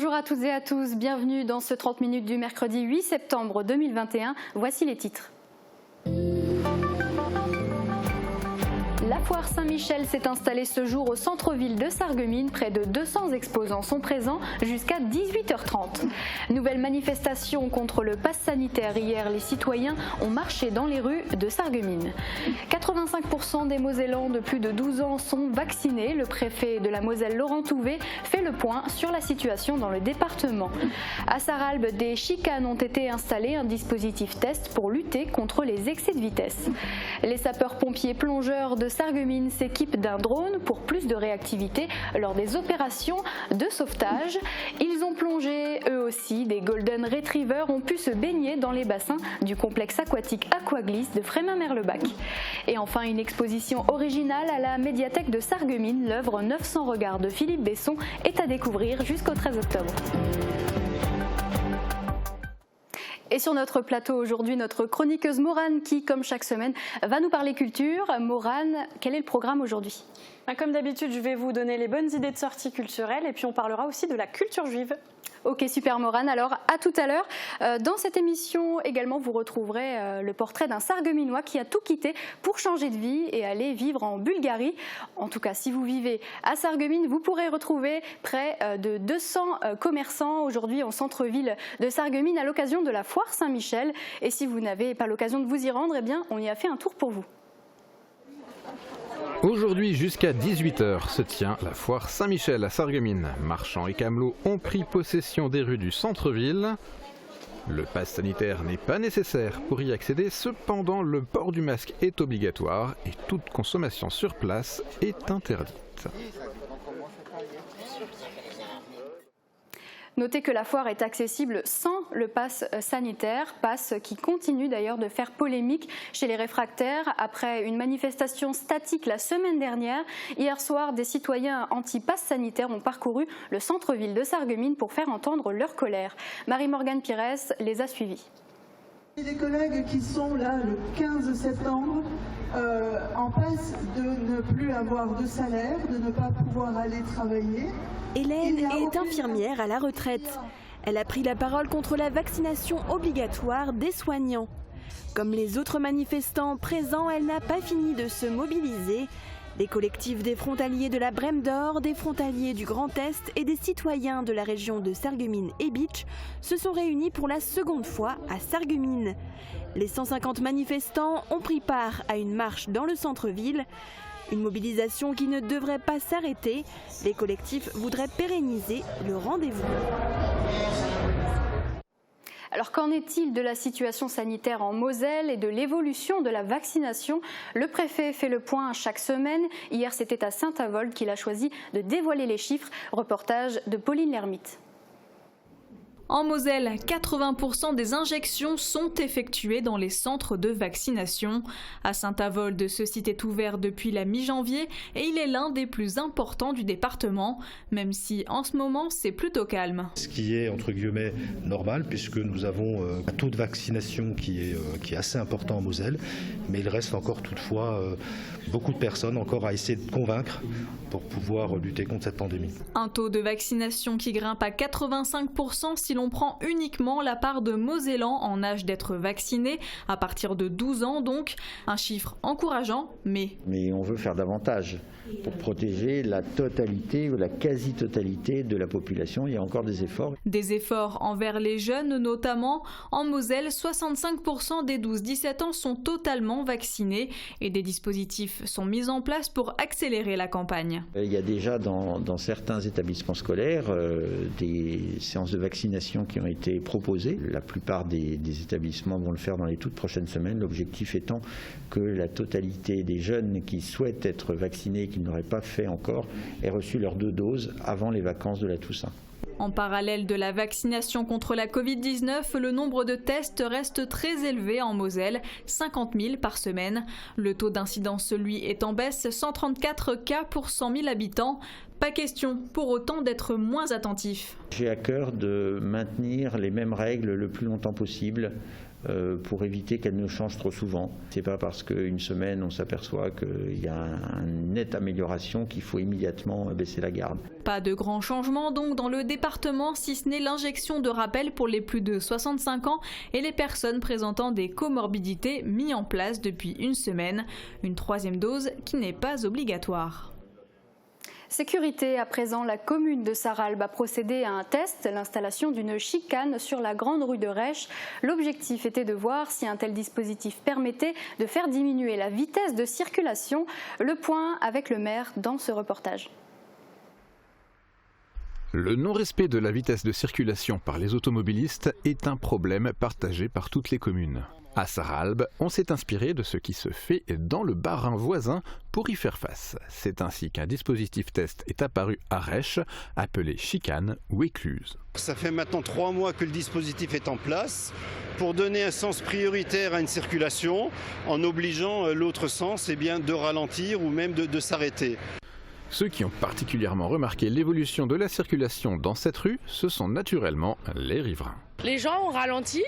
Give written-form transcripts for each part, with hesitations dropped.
Bonjour à toutes et à tous, bienvenue dans ce 30 minutes du mercredi 8 septembre 2021. Voici les titres. La foire Saint-Michel s'est installée ce jour au centre-ville de Sarreguemines. Près de 200 exposants sont présents jusqu'à 18h30. Nouvelle manifestation contre le pass sanitaire. Hier, les citoyens ont marché dans les rues de Sarreguemines. 85% des Mosellans de plus de 12 ans sont vaccinés. Le préfet de la Moselle, Laurent Touvet, fait le point sur la situation dans le département. À Sarralbe, des chicanes ont été installées, un dispositif test pour lutter contre les excès de vitesse. Les sapeurs-pompiers plongeurs de Sarreguemines s'équipent d'un drone pour plus de réactivité lors des opérations de sauvetage. Ils ont plongé eux aussi. Des Golden Retrievers ont pu se baigner dans les bassins du complexe aquatique Aquaglisse de Frémin-Merlebach. Et enfin, une exposition originale à la médiathèque de Sarreguemines. L'œuvre 900 regards de Philippe Besson est à découvrir jusqu'au 13 octobre. Et sur notre plateau aujourd'hui, notre chroniqueuse Maurane qui, comme chaque semaine, va nous parler culture. Maurane, quel est le programme aujourd'hui ? Comme d'habitude, je vais vous donner les bonnes idées de sorties culturelles et puis on parlera aussi de la culture juive. Ok, super Maurane. Alors à tout à l'heure. Dans cette émission également, vous retrouverez le portrait d'un Sarregueminois qui a tout quitté pour changer de vie et aller vivre en Bulgarie. En tout cas, si vous vivez à Sarreguemines, vous pourrez retrouver près de 200 commerçants aujourd'hui en centre-ville de Sarreguemines à l'occasion de la foire Saint-Michel. Et si vous n'avez pas l'occasion de vous y rendre, eh bien, on y a fait un tour pour vous. Aujourd'hui jusqu'à 18h se tient la foire Saint-Michel à Sarreguemines. Marchands et camelots ont pris possession des rues du centre-ville. Le pass sanitaire n'est pas nécessaire pour y accéder, cependant le port du masque est obligatoire et toute consommation sur place est interdite. Notez que la foire est accessible sans le pass sanitaire, pass qui continue d'ailleurs de faire polémique chez les réfractaires. Après une manifestation statique la semaine dernière, hier soir, des citoyens anti-pass sanitaire ont parcouru le centre-ville de Sarreguemines pour faire entendre leur colère. Marie-Morgane Pires les a suivis. Des collègues qui sont là le 15 septembre en passe de ne plus avoir de salaire, de ne pas pouvoir aller travailler. Hélène est infirmière à la retraite. Elle a pris la parole contre la vaccination obligatoire des soignants. Comme les autres manifestants présents, elle n'a pas fini de se mobiliser. Les collectifs des frontaliers de la Brème d'Or, des frontaliers du Grand Est et des citoyens de la région de Sarreguemines et Bitche se sont réunis pour la seconde fois à Sarreguemines. Les 150 manifestants ont pris part à une marche dans le centre-ville. Une mobilisation qui ne devrait pas s'arrêter. Les collectifs voudraient pérenniser le rendez-vous. Alors qu'en est-il de la situation sanitaire en Moselle et de l'évolution de la vaccination ? Le préfet fait le point chaque semaine. Hier, c'était à Saint-Avold qu'il a choisi de dévoiler les chiffres. Reportage de Pauline Lermite. En Moselle, 80% des injections sont effectuées dans les centres de vaccination. À Saint-Avold, ce site est ouvert depuis la mi-janvier et il est l'un des plus importants du département, même si en ce moment c'est plutôt calme. Ce qui est entre guillemets normal puisque nous avons un taux de vaccination qui est assez important en Moselle, mais il reste encore toutefois beaucoup de personnes encore à essayer de convaincre pour pouvoir lutter contre cette pandémie. Un taux de vaccination qui grimpe à 85% si l'on prend uniquement la part de Mosellans en âge d'être vaccinés, à partir de 12 ans donc. Un chiffre encourageant, mais on veut faire davantage pour protéger la totalité ou la quasi-totalité de la population. Il y a encore des efforts. Des efforts envers les jeunes notamment. En Moselle, 65% des 12-17 ans sont totalement vaccinés et des dispositifs sont mis en place pour accélérer la campagne. Il y a déjà dans certains établissements scolaires des séances de vaccination qui ont été proposées. La plupart des établissements vont le faire dans les toutes prochaines semaines. L'objectif étant que la totalité des jeunes qui souhaitent être vaccinés et qui ne l'auraient pas fait encore aient reçu leurs 2 doses avant les vacances de la Toussaint. En parallèle de la vaccination contre la Covid-19, le nombre de tests reste très élevé en Moselle, 50 000 par semaine. Le taux d'incidence, lui, est en baisse, 134 cas pour 100 000 habitants. Pas question pour autant d'être moins attentif. J'ai à cœur de maintenir les mêmes règles le plus longtemps possible pour éviter qu'elle ne change trop souvent. C'est pas parce qu'une semaine on s'aperçoit qu'il y a une nette amélioration qu'il faut immédiatement baisser la garde. Pas de grands changements donc dans le département, si ce n'est l'injection de rappel pour les plus de 65 ans et les personnes présentant des comorbidités mis en place depuis une semaine. Une troisième dose qui n'est pas obligatoire. Sécurité, à présent, la commune de Sarralbe a procédé à un test, l'installation d'une chicane sur la grande rue de Rèche. L'objectif était de voir si un tel dispositif permettait de faire diminuer la vitesse de circulation. Le point avec le maire dans ce reportage. Le non-respect de la vitesse de circulation par les automobilistes est un problème partagé par toutes les communes. À Sarralbe, on s'est inspiré de ce qui se fait dans le Bas-Rhin voisin pour y faire face. C'est ainsi qu'un dispositif test est apparu à Rèche, appelé chicane ou écluse. Ça fait maintenant 3 mois que le dispositif est en place pour donner un sens prioritaire à une circulation en obligeant l'autre sens de ralentir ou même de s'arrêter. Ceux qui ont particulièrement remarqué l'évolution de la circulation dans cette rue, ce sont naturellement les riverains. Les gens ont ralenti,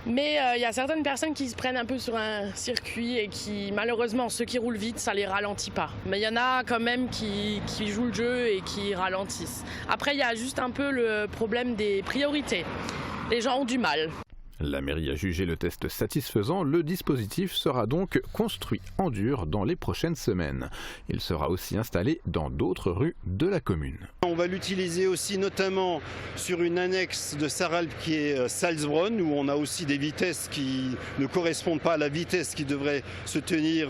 mais il y a certaines personnes qui se prennent un peu sur un circuit et qui, malheureusement, ceux qui roulent vite, ça les ralentit pas. Mais il y en a quand même qui jouent le jeu et qui ralentissent. Après, il y a juste un peu le problème des priorités. Les gens ont du mal. La mairie a jugé le test satisfaisant, le dispositif sera donc construit en dur dans les prochaines semaines. Il sera aussi installé dans d'autres rues de la commune. On va l'utiliser aussi notamment sur une annexe de Sarralbe qui est Salzbronn, où on a aussi des vitesses qui ne correspondent pas à la vitesse qui devrait se tenir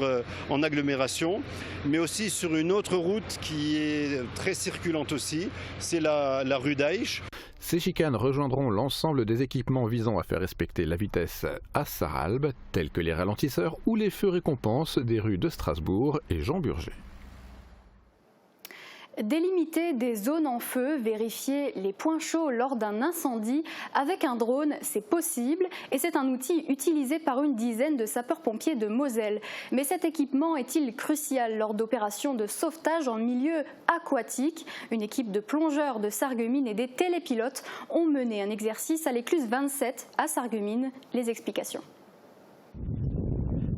en agglomération, mais aussi sur une autre route qui est très circulante aussi, c'est la rue d'Aïch. Ces chicanes rejoindront l'ensemble des équipements visant à faire respecter la vitesse à Sarralbe, tels que les ralentisseurs ou les feux récompenses des rues de Strasbourg et Jean Burger. Délimiter des zones en feu, vérifier les points chauds lors d'un incendie avec un drone, c'est possible et c'est un outil utilisé par une dizaine de sapeurs-pompiers de Moselle. Mais cet équipement est-il crucial lors d'opérations de sauvetage en milieu aquatique? Une équipe de plongeurs de Sarreguemines et des télépilotes ont mené un exercice à l'écluse 27 à Sarreguemines. Les explications.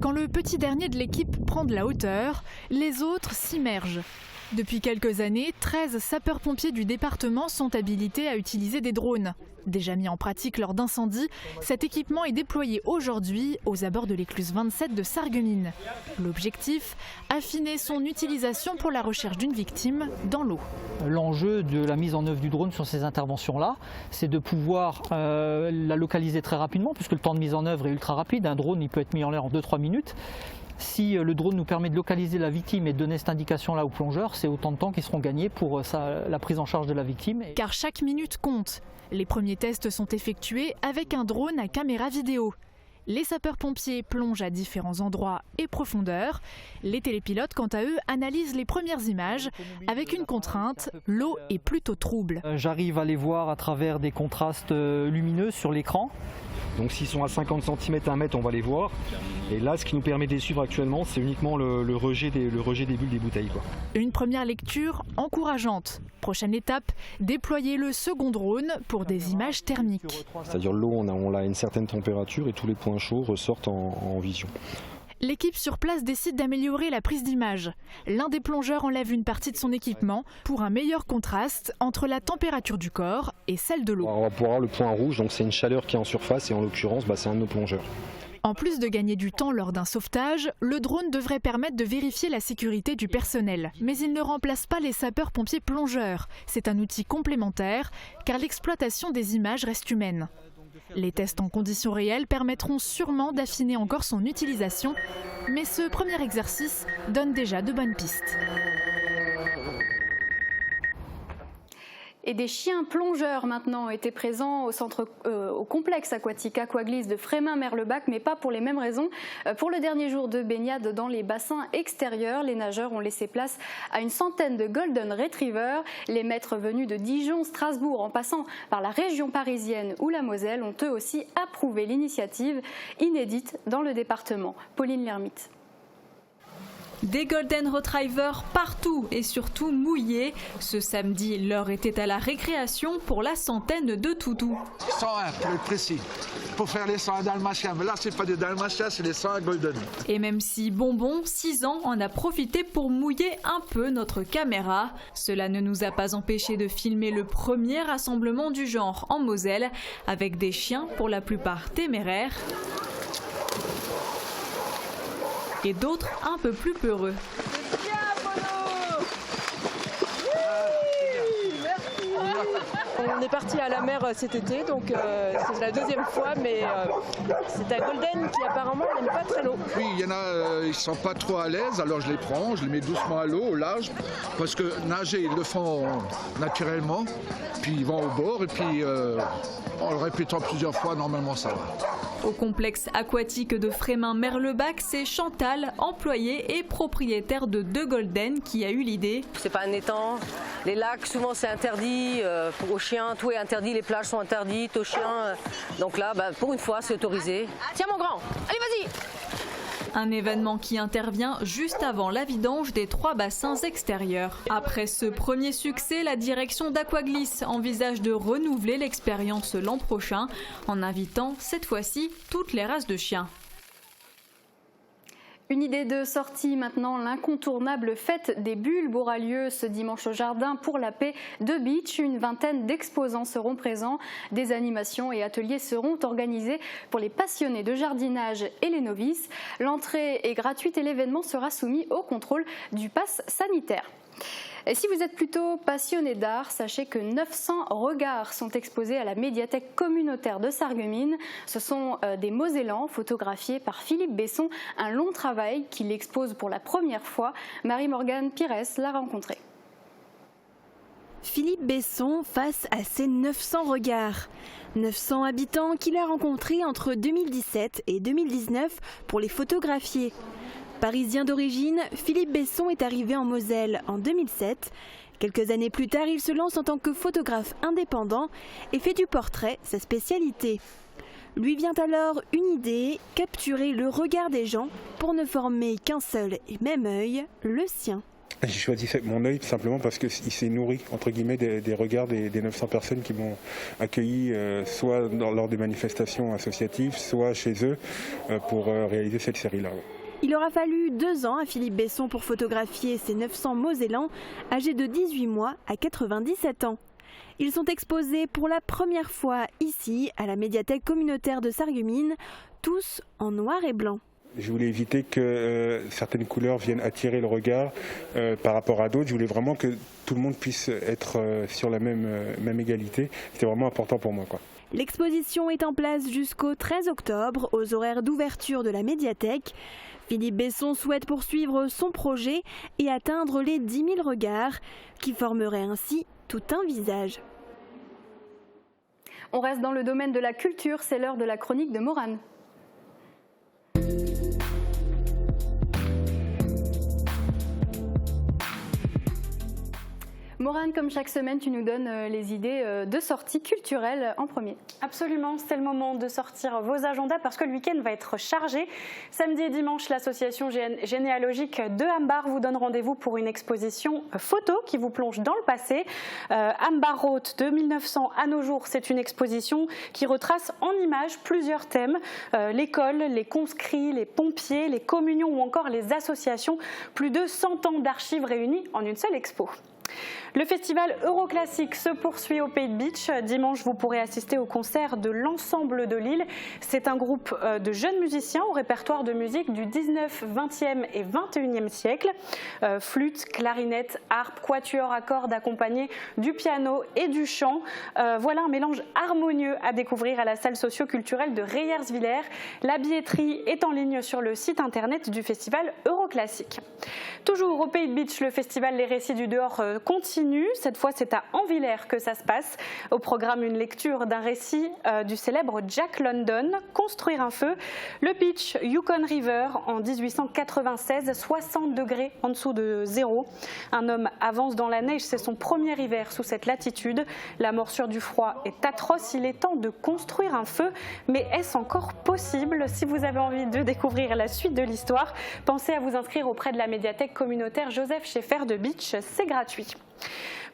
Quand le petit dernier de l'équipe prend de la hauteur, les autres s'immergent. Depuis quelques années, 13 sapeurs-pompiers du département sont habilités à utiliser des drones. Déjà mis en pratique lors d'incendies, cet équipement est déployé aujourd'hui aux abords de l'écluse 27 de Sarreguemines. L'objectif, affiner son utilisation pour la recherche d'une victime dans l'eau. L'enjeu de la mise en œuvre du drone sur ces interventions-là, c'est de pouvoir la localiser très rapidement, puisque le temps de mise en œuvre est ultra rapide. Un drone, il peut être mis en l'air en 2-3 minutes. Si le drone nous permet de localiser la victime et de donner cette indication-là aux plongeurs, c'est autant de temps qui seront gagnés pour la prise en charge de la victime. Car chaque minute compte. Les premiers tests sont effectués avec un drone à caméra vidéo. Les sapeurs-pompiers plongent à différents endroits et profondeurs. Les télépilotes, quant à eux, analysent les premières images avec une contrainte, l'eau est plutôt trouble. J'arrive à les voir à travers des contrastes lumineux sur l'écran. Donc s'ils sont à 50 cm à 1 mètre, on va les voir. Et là, ce qui nous permet de les suivre actuellement, c'est uniquement le rejet des bulles des bouteilles, quoi. Une première lecture encourageante. Prochaine étape, déployer le second drone pour des images thermiques. C'est-à-dire l'eau, on l'a à une certaine température et tous les points chauds ressortent en vision. L'équipe sur place décide d'améliorer la prise d'image. L'un des plongeurs enlève une partie de son équipement pour un meilleur contraste entre la température du corps et celle de l'eau. On va pouvoir voir le point rouge, donc c'est une chaleur qui est en surface et en l'occurrence, c'est un de nos plongeurs. En plus de gagner du temps lors d'un sauvetage, le drone devrait permettre de vérifier la sécurité du personnel. Mais il ne remplace pas les sapeurs-pompiers plongeurs. C'est un outil complémentaire car l'exploitation des images reste humaine. Les tests en conditions réelles permettront sûrement d'affiner encore son utilisation, mais ce premier exercice donne déjà de bonnes pistes. Et des chiens plongeurs maintenant étaient présents au complexe aquatique Aquaglisse de Frémin-Merlebach, mais pas pour les mêmes raisons. Pour le dernier jour de baignade dans les bassins extérieurs, les nageurs ont laissé place à une centaine de Golden Retriever. Les maîtres venus de Dijon, Strasbourg, en passant par la région parisienne ou la Moselle, ont eux aussi approuvé l'initiative inédite dans le département. Pauline Lermite. Des Golden Retrievers partout et surtout mouillés. Ce samedi, l'heure était à la récréation pour la centaine de toutous. 101 pour être précis, pour faire les 101 dalmatiens. Mais là, c'est pas des dalmatiens, c'est les 101 Golden. Et même si Bonbon, 6 ans, en a profité pour mouiller un peu notre caméra, cela ne nous a pas empêché de filmer le premier rassemblement du genre en Moselle, avec des chiens pour la plupart téméraires et d'autres un peu plus peureux. On est parti à la mer cet été, donc c'est la deuxième fois, mais c'est un golden qui apparemment n'aime pas très l'eau. Oui, il y en a, ils ne sont pas trop à l'aise, alors je les prends, je les mets doucement à l'eau, au large, parce que nager, ils le font naturellement, puis ils vont au bord, et puis en le répétant plusieurs fois, normalement ça va. Au complexe aquatique de Frémin-Merlebach, c'est Chantal, employée et propriétaire de 2 Golden, qui a eu l'idée. C'est pas un étang, les lacs souvent c'est interdit, aux chiens tout est interdit, les plages sont interdites aux chiens, donc là pour une fois c'est autorisé. Tiens mon grand, allez vas-y! Un événement qui intervient juste avant la vidange des 3 bassins extérieurs. Après ce premier succès, la direction d'Aquaglisse envisage de renouveler l'expérience l'an prochain en invitant cette fois-ci toutes les races de chiens. Une idée de sortie maintenant, l'incontournable fête des bulbes aura lieu ce dimanche au jardin pour la paix de Beach. Une vingtaine d'exposants seront présents. Des animations et ateliers seront organisés pour les passionnés de jardinage et les novices. L'entrée est gratuite et l'événement sera soumis au contrôle du pass sanitaire. Et si vous êtes plutôt passionné d'art, sachez que 900 regards sont exposés à la médiathèque communautaire de Sarreguemines. Ce sont des Mosellans photographiés par Philippe Besson, un long travail qu'il expose pour la première fois. Marie-Morgane Pires l'a rencontré. Philippe Besson face à ses 900 regards. 900 habitants qu'il a rencontrés entre 2017 et 2019 pour les photographier. Parisien d'origine, Philippe Besson est arrivé en Moselle en 2007. Quelques années plus tard, il se lance en tant que photographe indépendant et fait du portrait sa spécialité. Lui vient alors une idée, capturer le regard des gens pour ne former qu'un seul et même œil, le sien. J'ai choisi mon œil tout simplement parce qu'il s'est nourri entre guillemets des regards des 900 personnes qui m'ont accueilli soit lors des manifestations associatives, soit chez eux pour réaliser cette série-là. Il aura fallu 2 ans à Philippe Besson pour photographier ces 900 Mosellans âgés de 18 mois à 97 ans. Ils sont exposés pour la première fois ici, à la médiathèque communautaire de Sarreguemines, tous en noir et blanc. Je voulais éviter que certaines couleurs viennent attirer le regard par rapport à d'autres. Je voulais vraiment que tout le monde puisse être sur la même égalité. C'était vraiment important pour moi, quoi. L'exposition est en place jusqu'au 13 octobre, aux horaires d'ouverture de la médiathèque. Philippe Besson souhaite poursuivre son projet et atteindre les 10 000 regards, qui formeraient ainsi tout un visage. On reste dans le domaine de la culture, c'est l'heure de la chronique de Morane. Morane, comme chaque semaine, tu nous donnes les idées de sorties culturelles en premier. Absolument, c'est le moment de sortir vos agendas parce que le week-end va être chargé. Samedi et dimanche, l'association généalogique de Ambar vous donne rendez-vous pour une exposition photo qui vous plonge dans le passé. Ambar Road de 1900 à nos jours, c'est une exposition qui retrace en images plusieurs thèmes. L'école, les conscrits, les pompiers, les communions ou encore les associations. Plus de 100 ans d'archives réunies en une seule expo. Le festival Euroclassique se poursuit au Pays de Beach. Dimanche, vous pourrez assister au concert de l'Ensemble de Lille. C'est un groupe de jeunes musiciens au répertoire de musique du 19, 20e et 21e siècle. Flûte, clarinette, harpe, quatuor à cordes accompagnés du piano et du chant. Voilà un mélange harmonieux à découvrir à la salle socio-culturelle de Reyersviller. La billetterie est en ligne sur le site internet du festival Euroclassique. Toujours au Pays de Beach, le festival Les Récits du Dehors continue. Cette fois, c'est à Anvillers que ça se passe. Au programme, une lecture d'un récit du célèbre Jack London, Construire un feu. Le pitch, Yukon River en 1896, 60 degrés en dessous de zéro. Un homme avance dans la neige, c'est son premier hiver sous cette latitude. La morsure du froid est atroce, il est temps de construire un feu. Mais est-ce encore possible? Si vous avez envie de découvrir la suite de l'histoire, pensez à vous inscrire auprès de la médiathèque communautaire Joseph Schaeffer de Bitche, c'est gratuit.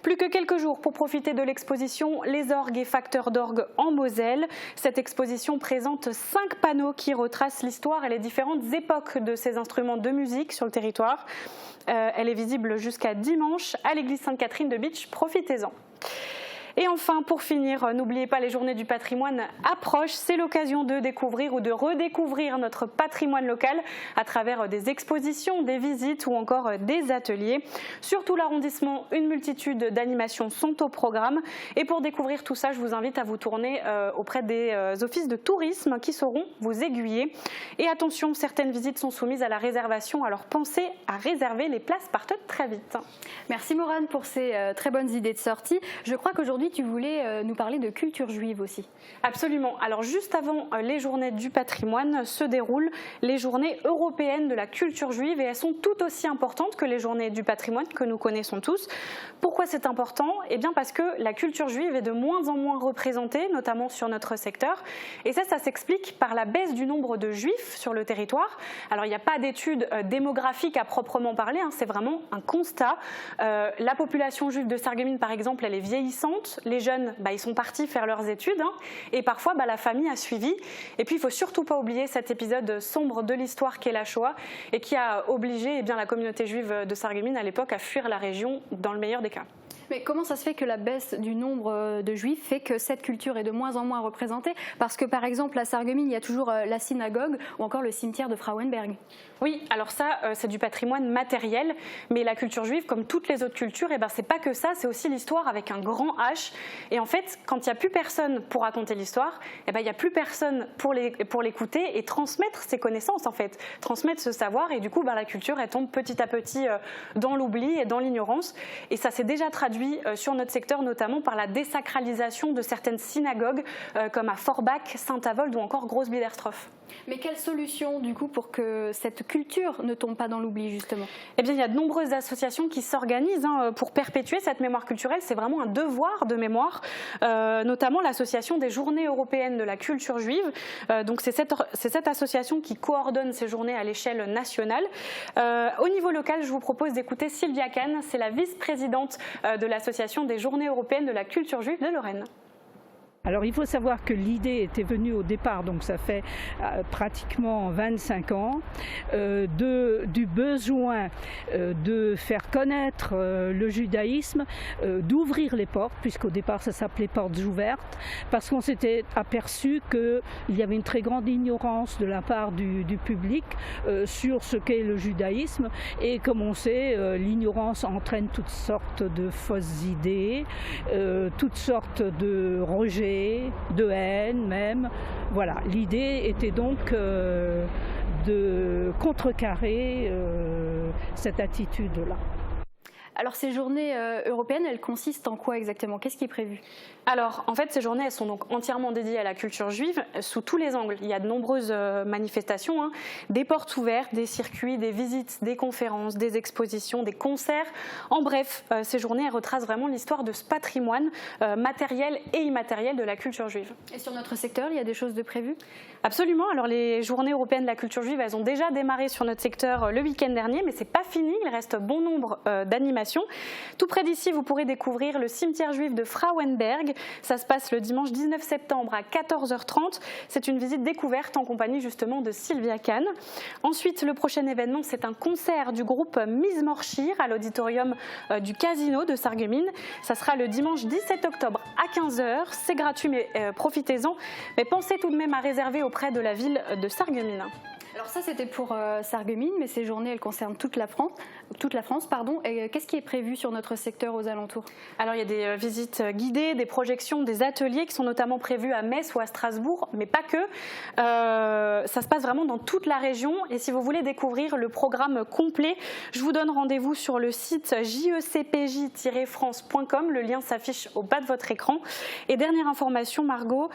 Plus que quelques jours pour profiter de l'exposition Les orgues et facteurs d'orgue en Moselle. Cette exposition présente 5 panneaux qui retracent l'histoire et les différentes époques de ces instruments de musique sur le territoire. Elle est visible jusqu'à dimanche à l'église Sainte-Catherine de Bitche, profitez-en. Et enfin, pour finir, n'oubliez pas, les journées du patrimoine approchent. C'est l'occasion de découvrir ou de redécouvrir notre patrimoine local à travers des expositions, des visites ou encore des ateliers. Sur tout l'arrondissement, une multitude d'animations sont au programme. Et pour découvrir tout ça, je vous invite à vous tourner auprès des offices de tourisme qui sauront vous aiguiller. Et attention, certaines visites sont soumises à la réservation, alors pensez à réserver, les places partent très vite. Merci Maurane pour ces très bonnes idées de sortie. Je crois qu'aujourd'hui, tu voulais nous parler de culture juive aussi. Absolument. Alors juste avant les journées du patrimoine se déroulent les journées européennes de la culture juive et elles sont tout aussi importantes que les journées du patrimoine que nous connaissons tous. Pourquoi c'est important? Eh bien parce que la culture juive est de moins en moins représentée, notamment sur notre secteur. Et ça s'explique par la baisse du nombre de juifs sur le territoire. Alors il n'y a pas d'études démographiques à proprement parler, hein, c'est vraiment un constat. La population juive de Sarreguemines, par exemple, elle est vieillissante. Les jeunes, ils sont partis faire leurs études et parfois la famille a suivi. Et puis il ne faut surtout pas oublier cet épisode sombre de l'histoire qu'est la Shoah et qui a obligé la communauté juive de Sarreguemines à l'époque à fuir la région dans le meilleur des cas. Mais comment ça se fait que la baisse du nombre de juifs fait que cette culture est de moins en moins représentée? Parce que par exemple à Sarreguemines, il y a toujours la synagogue ou encore le cimetière de Frauenberg. Oui, alors ça, c'est du patrimoine matériel, mais la culture juive, comme toutes les autres cultures, c'est pas que ça, c'est aussi l'histoire avec un grand H. Et en fait, quand il n'y a plus personne pour raconter l'histoire, il n'y a plus personne pour l'écouter et transmettre ses connaissances, en fait, transmettre ce savoir. Et du coup, la culture, elle tombe petit à petit dans l'oubli et dans l'ignorance. Et ça s'est déjà traduit sur notre secteur, notamment par la désacralisation de certaines synagogues, comme à Forbach, Saint-Avold ou encore Groß-Biedersdorf. Mais quelle solution, du coup, pour que cette culture ne tombe pas dans l'oubli, justement? Eh bien, il y a de nombreuses associations qui s'organisent pour perpétuer cette mémoire culturelle. C'est vraiment un devoir de mémoire, notamment l'association des Journées européennes de la culture juive. Donc, c'est cette association qui coordonne ces journées à l'échelle nationale. Au niveau local, je vous propose d'écouter Sylvia Kahn. C'est la vice-présidente de l'association des Journées européennes de la culture juive de Lorraine. Alors il faut savoir que l'idée était venue au départ, donc ça fait pratiquement 25 ans, du besoin de faire connaître le judaïsme, d'ouvrir les portes, puisqu'au départ ça s'appelait portes ouvertes, parce qu'on s'était aperçu qu'il y avait une très grande ignorance de la part du public sur ce qu'est le judaïsme, et comme on sait, l'ignorance entraîne toutes sortes de fausses idées, toutes sortes de rejets, de haine même. Voilà, l'idée était donc de contrecarrer cette attitude-là. Alors ces journées européennes, elles consistent en quoi exactement? Qu'est-ce qui est prévu? Alors en fait ces journées elles sont donc entièrement dédiées à la culture juive sous tous les angles. Il y a de nombreuses manifestations, des portes ouvertes, des circuits, des visites, des conférences, des expositions, des concerts. En bref, ces journées elles retracent vraiment l'histoire de ce patrimoine matériel et immatériel de la culture juive. Et sur notre secteur, il y a des choses de prévues? Absolument. Alors les journées européennes de la culture juive, elles ont déjà démarré sur notre secteur le week-end dernier, mais c'est pas fini. Il reste bon nombre d'animations. Tout près d'ici, vous pourrez découvrir le cimetière juif de Frauenberg. Ça se passe le dimanche 19 septembre à 14h30. C'est une visite découverte en compagnie justement de Sylvia Kahn. Ensuite, le prochain événement, c'est un concert du groupe Mizmor-Shir à l'auditorium du Casino de Sarreguemines. Ça sera le dimanche 17 octobre à 15h. C'est gratuit, mais profitez-en. Mais pensez tout de même à réserver auprès de la ville de Sarreguemines. Alors ça c'était pour Sarreguemines, mais ces journées elles concernent toute la France. Et qu'est-ce qui est prévu sur notre secteur aux alentours? Alors il y a des visites guidées, des projections, des ateliers qui sont notamment prévus à Metz ou à Strasbourg, mais pas que. Ça se passe vraiment dans toute la région. Et si vous voulez découvrir le programme complet, je vous donne rendez-vous sur le site jecpj-france.com. Le lien s'affiche au bas de votre écran. Et dernière information, Margot,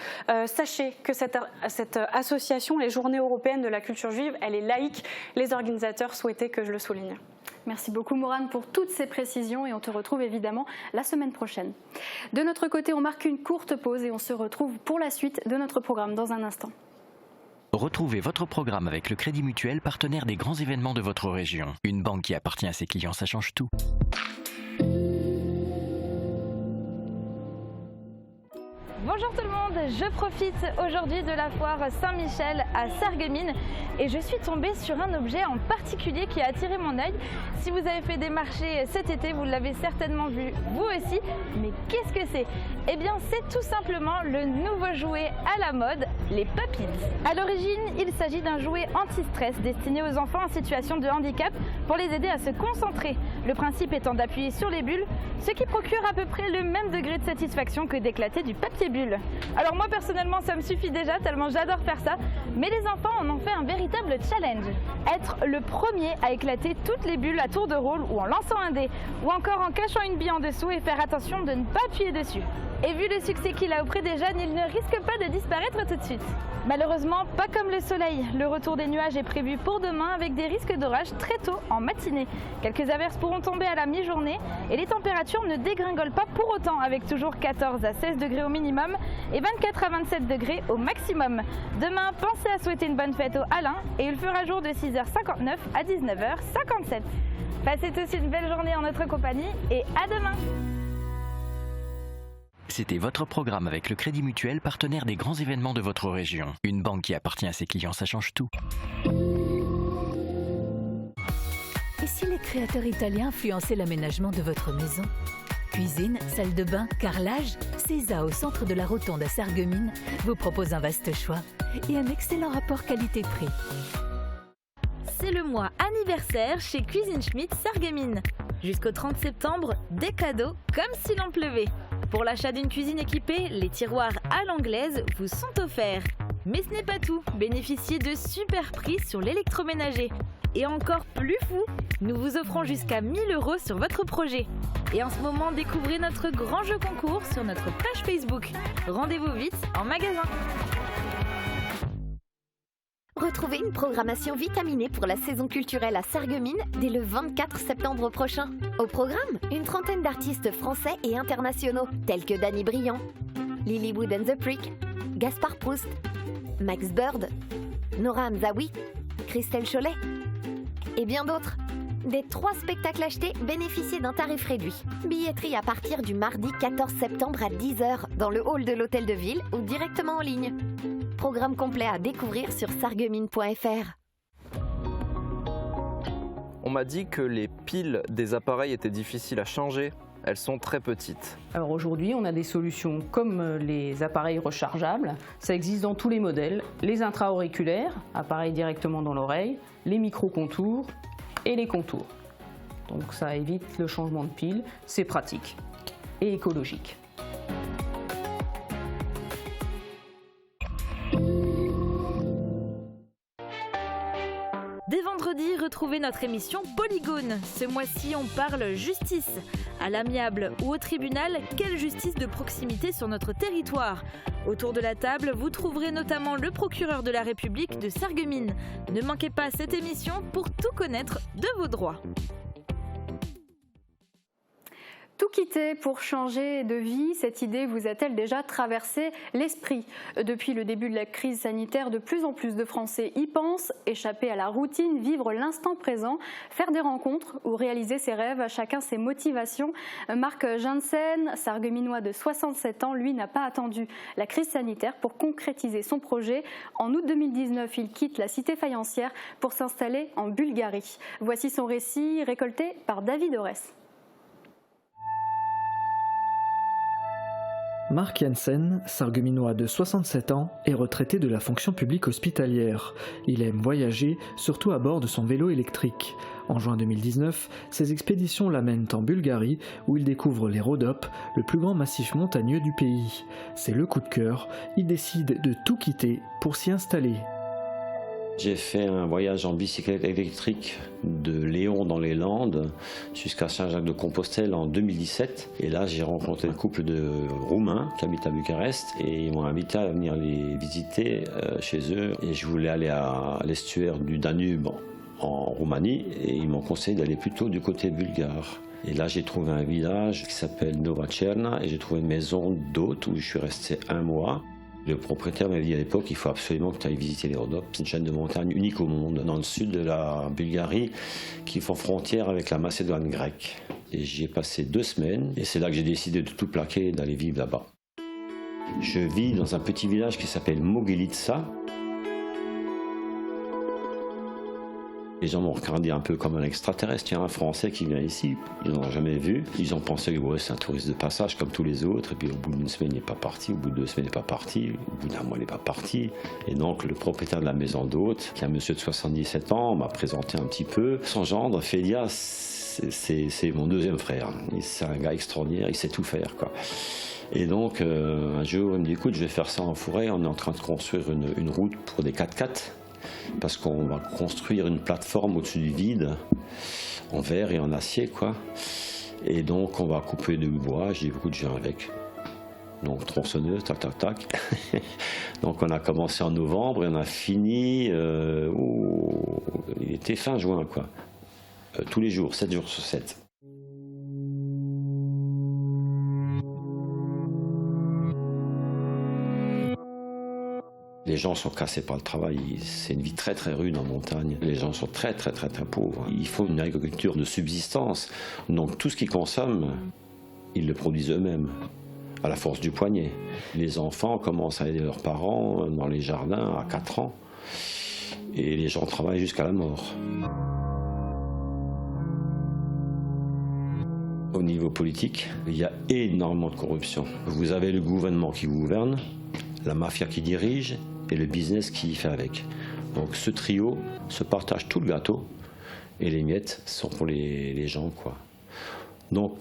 sachez que cette association, les Journées européennes de la culture juive, elle est laïque. Les organisateurs souhaitaient que je le souligne. Merci beaucoup Maurane pour toutes ces précisions et on te retrouve évidemment la semaine prochaine. De notre côté, on marque une courte pause et on se retrouve pour la suite de notre programme dans un instant. Retrouvez votre programme avec le Crédit Mutuel, partenaire des grands événements de votre région. Une banque qui appartient à ses clients, ça change tout. Bonjour tout le monde, je profite aujourd'hui de la foire Saint-Michel à Sarreguemines et je suis tombée sur un objet en particulier qui a attiré mon œil. Si vous avez fait des marchés cet été, vous l'avez certainement vu vous aussi, mais qu'est-ce que c'est? Eh bien c'est tout simplement le nouveau jouet à la mode, les Puppets. À l'origine, il s'agit d'un jouet anti-stress destiné aux enfants en situation de handicap pour les aider à se concentrer. Le principe étant d'appuyer sur les bulles, ce qui procure à peu près le même degré de satisfaction que d'éclater du papier bulle. Alors moi personnellement ça me suffit déjà tellement j'adore faire ça, mais les enfants en ont fait un véritable challenge. Être le premier à éclater toutes les bulles à tour de rôle ou en lançant un dé, ou encore en cachant une bille en dessous et faire attention de ne pas appuyer dessus. Et vu le succès qu'il a auprès des jeunes, il ne risque pas de disparaître tout de suite. Malheureusement, pas comme le soleil. Le retour des nuages est prévu pour demain avec des risques d'orage très tôt en matinée. Quelques averses pourront tomber à la mi-journée et les températures ne dégringolent pas pour autant avec toujours 14 à 16 degrés au minimum et 24 à 27 degrés au maximum. Demain, pensez à souhaiter une bonne fête aux Alains et il fera jour de 6h59 à 19h57. Passez tous une belle journée en notre compagnie et à demain! C'était votre programme avec le Crédit Mutuel, partenaire des grands événements de votre région. Une banque qui appartient à ses clients, ça change tout. Et si les créateurs italiens influençaient l'aménagement de votre maison? Cuisine, salle de bain, carrelage, Cesa au centre de la Rotonde à Sarreguemines vous propose un vaste choix et un excellent rapport qualité-prix. C'est le mois anniversaire chez Cuisine Schmidt Sarreguemines. Jusqu'au 30 septembre, des cadeaux comme s'il en pleuvait. Pour l'achat d'une cuisine équipée, les tiroirs à l'anglaise vous sont offerts. Mais ce n'est pas tout, bénéficiez de super prix sur l'électroménager. Et encore plus fou, nous vous offrons jusqu'à 1 000 € sur votre projet. Et en ce moment, découvrez notre grand jeu concours sur notre page Facebook. Rendez-vous vite en magasin. Retrouvez une programmation vitaminée pour la saison culturelle à Sarreguemines dès le 24 septembre prochain. Au programme, une trentaine d'artistes français et internationaux tels que Danny Briand, Lilywood and the Prick, Gaspard Proust, Max Bird, Nora Hamzaoui, Christelle Chollet et bien d'autres. Des 3 spectacles achetés, bénéficiez d'un tarif réduit. Billetterie à partir du mardi 14 septembre à 10h dans le hall de l'Hôtel de Ville ou directement en ligne. Programme complet à découvrir sur sarreguemines.fr. On m'a dit que les piles des appareils étaient difficiles à changer. Elles sont très petites. Alors aujourd'hui, on a des solutions comme les appareils rechargeables. Ça existe dans tous les modèles. Les intra-auriculaires, appareils directement dans l'oreille, les micro-contours et les contours. Donc ça évite le changement de pile, c'est pratique et écologique. Dès vendredi, retrouvez notre émission Polygone. Ce mois-ci, on parle justice. À l'amiable ou au tribunal, quelle justice de proximité sur notre territoire? Autour de la table, vous trouverez notamment le procureur de la République de Sarreguemines. Ne manquez pas cette émission pour tout connaître de vos droits. Tout quitter pour changer de vie, cette idée vous a-t-elle déjà traversé l'esprit? Depuis le début de la crise sanitaire, de plus en plus de Français y pensent, échapper à la routine, vivre l'instant présent, faire des rencontres ou réaliser ses rêves, chacun ses motivations. Marc Janssen, Sarregueminois de 67 ans, lui n'a pas attendu la crise sanitaire pour concrétiser son projet. En août 2019, il quitte la cité faïencière pour s'installer en Bulgarie. Voici son récit récolté par David Orès. Marc Janssen, sarregueminois de 67 ans, est retraité de la fonction publique hospitalière. Il aime voyager, surtout à bord de son vélo électrique. En juin 2019, ses expéditions l'amènent en Bulgarie, où il découvre les Rhodopes, le plus grand massif montagneux du pays. C'est le coup de cœur, il décide de tout quitter pour s'y installer. J'ai fait un voyage en bicyclette électrique de Léon dans les Landes jusqu'à Saint-Jacques-de-Compostelle en 2017. Et là, j'ai rencontré un couple de Roumains qui habitent à Bucarest et ils m'ont invité à venir les visiter chez eux. Et je voulais aller à l'estuaire du Danube en Roumanie et ils m'ont conseillé d'aller plutôt du côté bulgare. Et là, j'ai trouvé un village qui s'appelle Nova Tcherna et j'ai trouvé une maison d'hôte où je suis resté 1 mois. Le propriétaire m'avait dit à l'époque, il faut absolument que tu ailles visiter les Rhodopes. C'est une chaîne de montagnes unique au monde, dans le sud de la Bulgarie, qui font frontière avec la Macédoine grecque. Et j'y ai passé 2 semaines, et c'est là que j'ai décidé de tout plaquer et d'aller vivre là-bas. Je vis dans un petit village qui s'appelle Mogilitsa. Les gens m'ont regardé un peu comme un extraterrestre, il y a un Français qui vient ici, ils n'ont jamais vu. Ils ont pensé que ouais, c'est un touriste de passage comme tous les autres, et puis au bout d'1 semaine il n'est pas parti, au bout de 2 semaines il n'est pas parti, au bout d'1 mois il n'est pas parti. Et donc le propriétaire de la maison d'hôte, qui est un monsieur de 77 ans, m'a présenté un petit peu. Son gendre, Félia, c'est mon 2e frère. C'est un gars extraordinaire, il sait tout faire, quoi. Et donc un jour il me dit, écoute, je vais faire ça en forêt, on est en train de construire une route pour des 4x4. Parce qu'on va construire une plateforme au-dessus du vide, en verre et en acier, quoi. Et donc on va couper du bois, j'ai dit, écoute, je viens avec. Donc tronçonneuse, tac, tac, tac. Donc on a commencé en novembre et on a fini, il était fin juin, quoi. Tous les jours, 7 jours sur 7. Les gens sont cassés par le travail, c'est une vie très très rude en montagne. Les gens sont très très très très pauvres. Il faut une agriculture de subsistance. Donc tout ce qu'ils consomment, ils le produisent eux-mêmes, à la force du poignet. Les enfants commencent à aider leurs parents dans les jardins à 4 ans. Et les gens travaillent jusqu'à la mort. Au niveau politique, il y a énormément de corruption. Vous avez le gouvernement qui gouverne, la mafia qui dirige, et le business qui y fait avec. Donc ce trio se partage tout le gâteau et les miettes sont pour les gens, quoi. Donc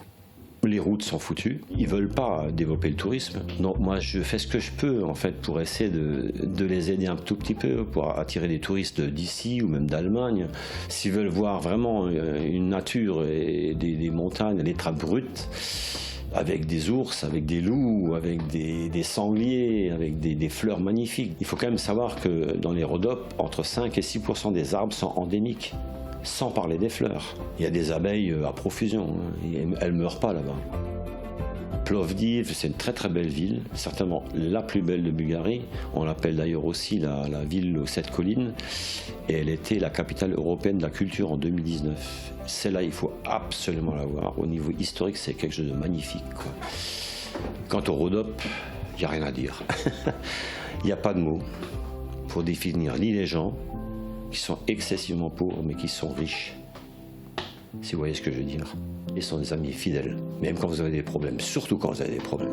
les routes sont foutues, ils veulent pas développer le tourisme. Donc moi je fais ce que je peux en fait pour essayer de les aider un tout petit peu, pour attirer des touristes d'ici ou même d'Allemagne. S'ils veulent voir vraiment une nature et des montagnes, des trappes brutes, avec des ours, avec des loups, avec des sangliers, avec des fleurs magnifiques. Il faut quand même savoir que dans les Rhodopes, entre 5 et 6% des arbres sont endémiques, sans parler des fleurs. Il y a des abeilles à profusion, elles ne meurent pas là-bas. Plovdiv, c'est une très très belle ville, certainement la plus belle de Bulgarie. On l'appelle d'ailleurs aussi la ville aux 7 collines. Et elle était la capitale européenne de la culture en 2019. Celle-là, il faut absolument la voir. Au niveau historique, c'est quelque chose de magnifique, quoi. Quant au Rhodopes, il n'y a rien à dire. Il n'y a pas de mots pour définir ni les gens qui sont excessivement pauvres, mais qui sont riches. Si vous voyez ce que je veux dire. Ils sont des amis fidèles, même quand vous avez des problèmes, surtout quand vous avez des problèmes.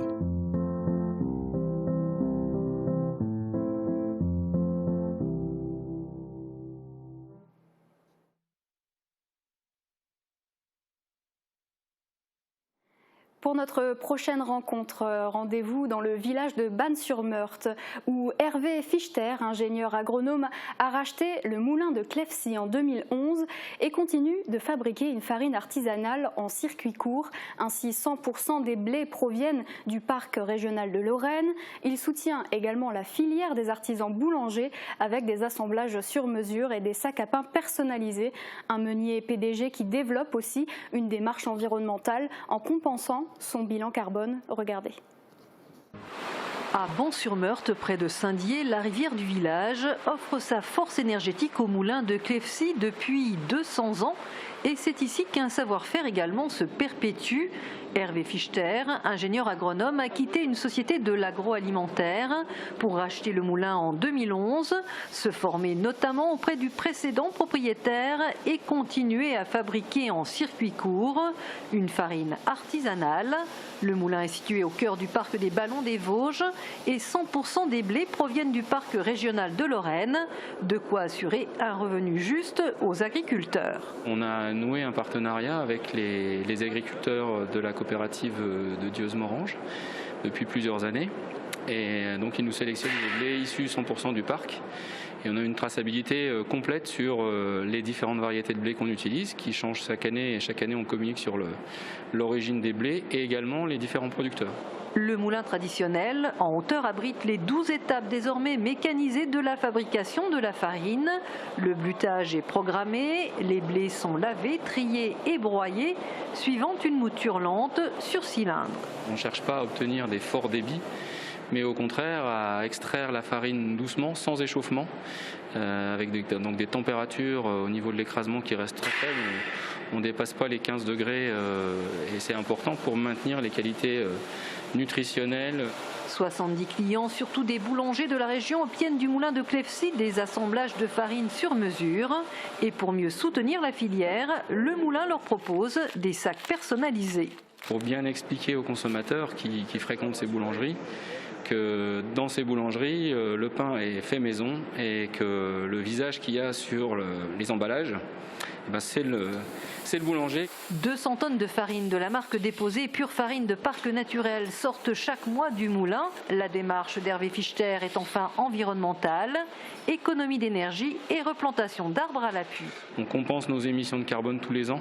Pour notre prochaine rencontre, rendez-vous dans le village de Bannes-sur-Meurthe, où Hervé Fichter, ingénieur agronome, a racheté le moulin de Clefsy en 2011 et continue de fabriquer une farine artisanale en circuit court. Ainsi, 100% des blés proviennent du parc régional de Lorraine. Il soutient également la filière des artisans boulangers avec des assemblages sur mesure et des sacs à pain personnalisés. Un meunier PDG qui développe aussi une démarche environnementale en compensant son bilan carbone. Regardez. À Ban-sur-Meurthe, près de Saint-Dié, la rivière du village offre sa force énergétique au moulin de Clefcy depuis 200 ans. Et c'est ici qu'un savoir-faire également se perpétue. Hervé Fichter, ingénieur agronome, a quitté une société de l'agroalimentaire pour racheter le moulin en 2011, se former notamment auprès du précédent propriétaire et continuer à fabriquer en circuit court une farine artisanale. Le moulin est situé au cœur du parc des Ballons des Vosges et 100% des blés proviennent du parc régional de Lorraine, de quoi assurer un revenu juste aux agriculteurs. On a noué un partenariat avec les agriculteurs de la coopérative de Dieuze-Morange depuis plusieurs années. Et donc ils nous sélectionnent les blés issus 100% du parc. Et on a une traçabilité complète sur les différentes variétés de blé qu'on utilise, qui changent chaque année, et chaque année on communique sur l'origine des blés et également les différents producteurs. Le moulin traditionnel, en hauteur, abrite les 12 étapes désormais mécanisées de la fabrication de la farine. Le blutage est programmé, les blés sont lavés, triés et broyés, suivant une mouture lente sur cylindre. On ne cherche pas à obtenir des forts débits, mais au contraire à extraire la farine doucement, sans échauffement, avec des températures au niveau de l'écrasement qui restent très faibles. On ne dépasse pas les 15 degrés et c'est important pour maintenir les qualités nutritionnelles. 70 clients, surtout des boulangers de la région, obtiennent du moulin de Clefcy des assemblages de farine sur mesure. Et pour mieux soutenir la filière, le moulin leur propose des sacs personnalisés. Pour bien expliquer aux consommateurs qui fréquentent ces boulangeries que dans ces boulangeries, le pain est fait maison et que le visage qu'il y a sur les emballages, c'est le boulanger. 200 tonnes de farine de la marque déposée Pure Farine de Parc Naturel sortent chaque mois du moulin. La démarche d'Hervé Fichter est enfin environnementale, économie d'énergie et replantation d'arbres à l'appui. On compense nos émissions de carbone tous les ans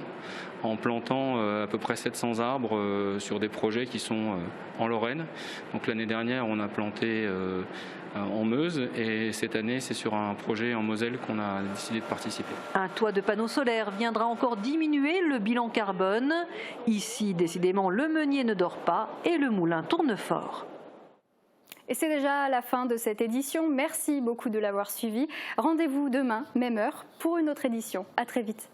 en plantant à peu près 700 arbres sur des projets qui sont en Lorraine. Donc l'année dernière, on a planté en Meuse et cette année, c'est sur un projet en Moselle qu'on a décidé de participer. Un toit de panneaux solaires viendra encore diminuer le bilan carbone. Ici, décidément, le meunier ne dort pas et le moulin tourne fort. Et c'est déjà la fin de cette édition. Merci beaucoup de l'avoir suivi. Rendez-vous demain, même heure, pour une autre édition. À très vite.